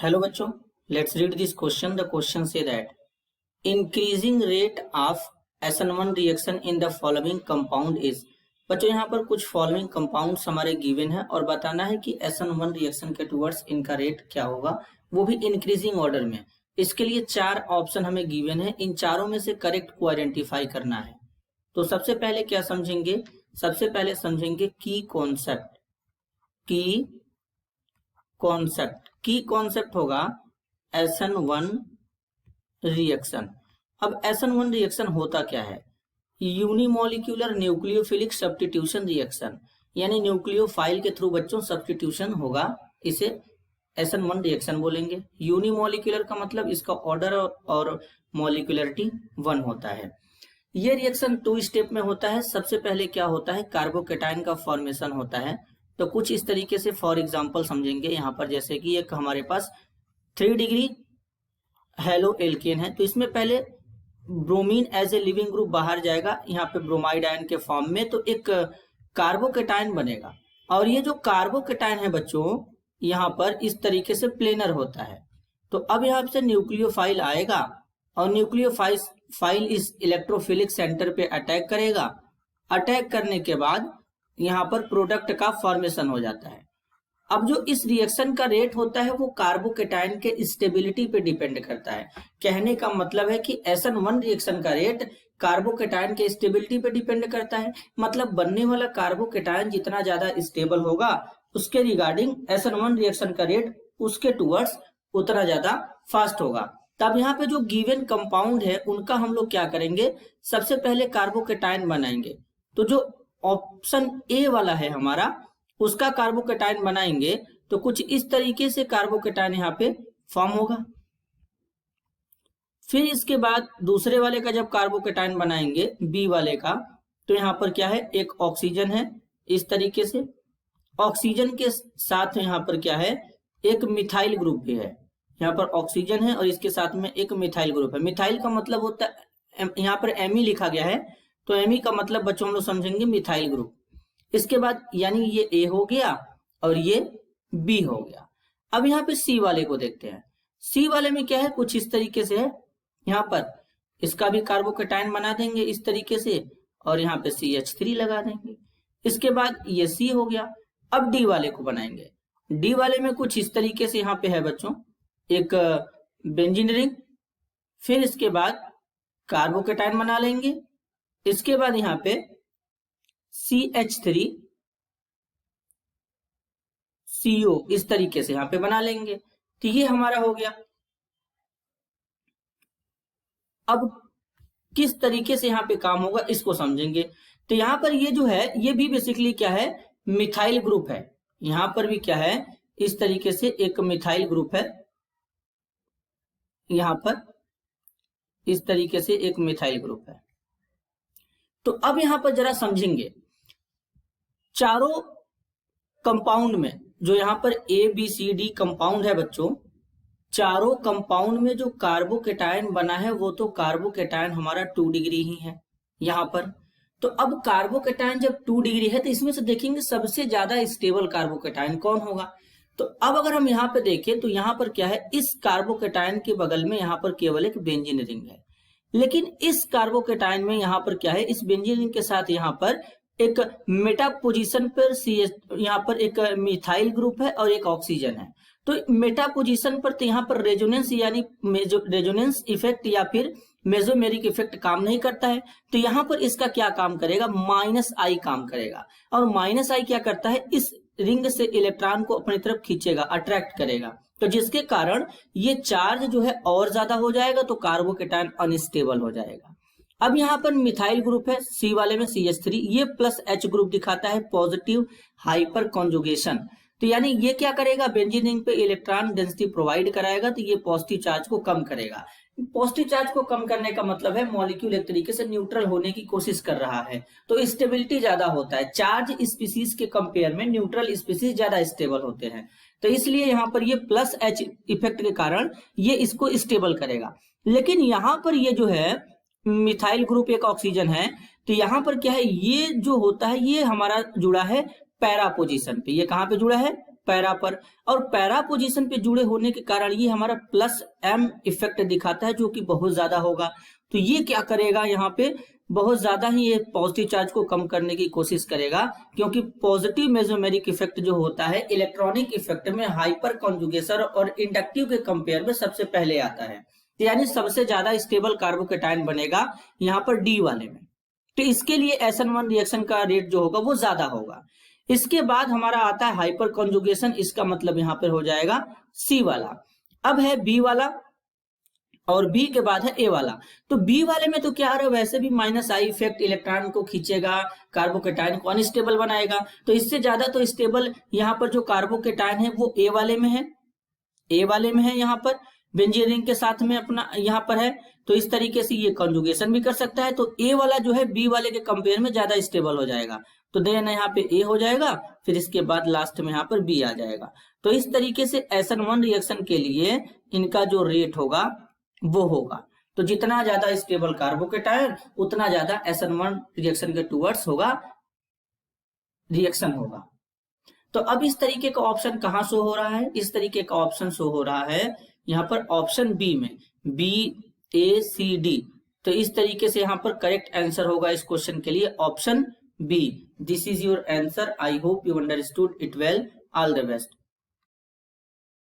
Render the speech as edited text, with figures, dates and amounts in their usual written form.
Hello बच्चों, let's read this question. The question say that increasing rate of SN1 reaction in the following compound is। बच्चों यहाँ पर कुछ following compounds हमारे given है और बताना है कि SN1 रिएक्शन के टुवर्ड्स इनका रेट क्या होगा, वो भी इंक्रीजिंग ऑर्डर में। इसके लिए चार ऑप्शन हमें गिवन है, इन चारों में से करेक्ट को आइडेंटिफाई करना है। तो सबसे पहले क्या समझेंगे, सबसे पहले समझेंगे की कॉन्सेप्ट। की कॉन्सेप्ट होगा SN1 रिएक्शन। अब SN1 रिएक्शन होता क्या है, यूनिमोलिक्यूलर न्यूक्लियोफिलिक सब्स्टिट्यूशन रिएक्शन, यानी न्यूक्लियोफाइल के थ्रू बच्चों सब्स्टिट्यूशन होगा, इसे SN1 रिएक्शन बोलेंगे। यूनिमोलिक्यूलर का मतलब इसका ऑर्डर और मॉलिक्यूलरिटी 1 होता है। ये रिएक्शन 2 स्टेप में होता है। सबसे पहले क्या होता है, कार्बोकेटाइन का फॉर्मेशन होता है। तो कुछ इस तरीके से फॉर एग्जांपल समझेंगे यहाँ पर, जैसे कि एक हमारे पास 3 डिग्री हेलो एल्केन है, तो इसमें पहले bromine as a leaving group बाहर जाएगा यहाँ पे ब्रोमाइड आयन के फॉर्म में, तो एक कार्बोकेटाइन बनेगा। और ये जो कार्बोकेटाइन है बच्चों यहाँ पर इस तरीके से प्लेनर होता है। तो अब यहाँ से न्यूक्लियोफाइल आएगा और न्यूक्लियोफाइल इस इलेक्ट्रोफिलिक सेंटर पे अटैक करेगा। अटैक करने के बाद यहाँ पर प्रोडक्ट का फॉर्मेशन हो जाता है। अब जो इस रिएक्शन का रेट होता है वो कार्बोकेटाइन के स्टेबिलिटी पे डिपेंड करता है। कहने का मतलब है कि SN1 रिएक्शन का रेट कार्बोकेटाइन के स्टेबिलिटी पे डिपेंड करता है। मतलब बनने वाला कार्बोकेटाइन जितना ज्यादा स्टेबल होगा उसके रिगार्डिंग SN1 रिएक्शन का रेट उसके टुवर्ड्स उतना ज्यादा फास्ट होगा। तब यहाँ पे जो गिवन कंपाउंड है उनका हम लोग क्या करेंगे, सबसे पहले कार्बोकेटाइन बनाएंगे। तो जो ऑप्शन ए वाला है हमारा, उसका कार्बोकेटाइन बनाएंगे तो कुछ इस तरीके से कार्बोकेटाइन यहाँ पे फॉर्म होगा। फिर इसके बाद दूसरे वाले का जब कार्बोकेटाइन बनाएंगे बी वाले का, तो यहाँ पर क्या है, एक ऑक्सीजन है इस तरीके से। ऑक्सीजन के साथ यहाँ पर क्या है, एक मिथाइल ग्रुप भी है। यहाँ पर ऑक्सीजन है और इसके साथ में एक मिथाइल ग्रुप है। मिथाइल का मतलब होता है, यहाँ पर एमी लिखा गया है, तो एमी का मतलब बच्चों हम लोग समझेंगे मिथाइल ग्रुप। इसके बाद यानी ये ए हो गया और ये बी हो गया। अब यहाँ पे सी वाले को देखते हैं। सी वाले में क्या है, कुछ इस तरीके से है। यहाँ पर इसका भी कार्बोकेटाइन बना देंगे इस तरीके से और यहाँ पे CH3 लगा देंगे। इसके बाद ये सी हो गया। अब डी वाले को बनाएंगे। डी वाले में कुछ इस तरीके से यहाँ पे है बच्चों, एक बेंजीन रिंग। फिर इसके बाद कार्बोकेटाइन बना लेंगे। इसके बाद यहाँ पे CH3 CO इस तरीके से यहाँ पे बना लेंगे। तो ये हमारा हो गया। अब किस तरीके से यहाँ पे काम होगा इसको समझेंगे। तो यहाँ पर ये जो है ये भी बेसिकली क्या है, मिथाइल ग्रुप है। यहाँ पर भी क्या है, इस तरीके से एक मिथाइल ग्रुप है। यहाँ पर इस तरीके से एक मिथाइल ग्रुप है। तो अब यहाँ पर जरा समझेंगे, चारों कंपाउंड में जो यहाँ पर ABCD कंपाउंड है बच्चों, चारों कंपाउंड में जो कार्बोकेटाइन बना है वो तो कार्बोकेटाइन हमारा 2 डिग्री ही है यहाँ पर। तो अब कार्बोकेटाइन जब 2 डिग्री है तो इसमें से देखेंगे सबसे ज्यादा स्टेबल कार्बोकेटाइन कौन होगा। तो अब अगर हम यहाँ पे देखें तो यहाँ पर क्या है, इस कार्बोकेटाइन के बगल में यहाँ पर केवल एक बेंजीन रिंग है। लेकिन इस कार्बोकेटाइन में यहाँ पर क्या है, इस बेंजीन रिंग के साथ यहाँ पर एक मेटा पोजीशन पर यहाँ पर एक मिथाइल ग्रुप है और एक ऑक्सीजन है। तो मेटा पोजीशन पर तो यहाँ पर रेजोनेंस यानी रेजोनेंस इफेक्ट या फिर मेसोमेरिक इफेक्ट काम नहीं करता है। तो यहाँ पर इसका क्या काम करेगा, -I काम करेगा। और -I क्या करता है, इस रिंग से इलेक्ट्रॉन को अपनी तरफ खींचेगा, अट्रैक्ट करेगा। तो जिसके कारण ये चार्ज जो है और ज्यादा हो जाएगा, तो कार्बोकेटाइन अनस्टेबल हो जाएगा। अब यहाँ पर मिथाइल ग्रुप है, सी वाले में CH3, ये +H ग्रुप दिखाता है पॉजिटिव हाइपर कॉन्जुगेशन। तो यानी ये क्या करेगा, बेंजीन रिंग पे इलेक्ट्रॉन डेंसिटी प्रोवाइड कराएगा, तो ये पॉजिटिव चार्ज को कम करेगा। पॉजिटिव चार्ज को कम करने का मतलब है मॉलिक्यूल एक तरीके से न्यूट्रल होने की कोशिश कर रहा है, तो स्टेबिलिटी ज्यादा होता है। चार्ज स्पीसीज के कंपेयर में न्यूट्रल स्पीसीज ज्यादा स्टेबल होते हैं, तो इसलिए यहाँ पर ये +H इफेक्ट के कारण ये इसको स्टेबल करेगा। लेकिन यहाँ पर ये जो है मिथाइल ग्रुप एक ऑक्सीजन है, तो यहाँ पर क्या है, ये जो होता है ये हमारा जुड़ा है पैरा पोजीशन पे। ये कहाँ पे जुड़ा है, पैरा पर, और पैरा पोजीशन पे जुड़े होने के कारण ये हमारा प्लस m इफेक्ट दिखाता है, जो कि बहुत ज्यादा होगा। तो ये क्या करेगा, यहाँ पे बहुत ज्यादा ही ये पॉजिटिव चार्ज को कम करने की कोशिश करेगा, क्योंकि पॉजिटिव मेसोमेरिक इफेक्ट जो होता है इलेक्ट्रॉनिक इफेक्ट में हाइपर कॉन्जुगेशन और इंडक्टिव के कंपेयर में सबसे पहले आता है। यानी सबसे ज्यादा स्टेबल कार्बोकेटायन बनेगा यहाँ पर डी वाले में। तो इसके लिए SN1 रिएक्शन का रेट जो होगा वो ज्यादा होगा। इसके बाद हमारा आता है हाइपर कॉन्जुगेशन, इसका मतलब यहाँ पर हो जाएगा सी वाला। अब है बी वाला और बी के बाद है ए वाला। तो बी वाले में तो क्या आ रहा है, वैसे भी -I इफेक्ट इलेक्ट्रॉन को खींचेगा, कार्बोकेटायन को अनस्टेबल बनाएगा। तो इससे ज्यादा तो स्टेबल यहाँ पर जो कार्बोकेटायन है वो ए वाले में है, ए वाले में है, यहाँ पर बेंजीन रिंग के साथ में अपना यहाँ पर है। तो इस तरीके से ये कॉन्जुगेशन भी कर सकता है। तो ए वाला जो है बी वाले के कंपेयर में ज्यादा स्टेबल हो जाएगा। तो देन यहाँ पे ए हो जाएगा, फिर इसके बाद लास्ट में यहाँ पर बी आ जाएगा। तो इस तरीके से SN1 रिएक्शन के लिए इनका जो रेट होगा वो होगा। तो जितना ज्यादा स्टेबल कार्बोकेटायन उतना ज्यादा SN1 रिएक्शन के टूवर्ड्स होगा, रिएक्शन होगा। तो अब इस तरीके का ऑप्शन कहाँ शो हो रहा है, इस तरीके का ऑप्शन शो हो रहा है यहाँ पर ऑप्शन बी में, BACD। तो इस तरीके से यहाँ पर करेक्ट आंसर होगा इस क्वेश्चन के लिए option B. This is your answer. I hope you understood it well. All the best.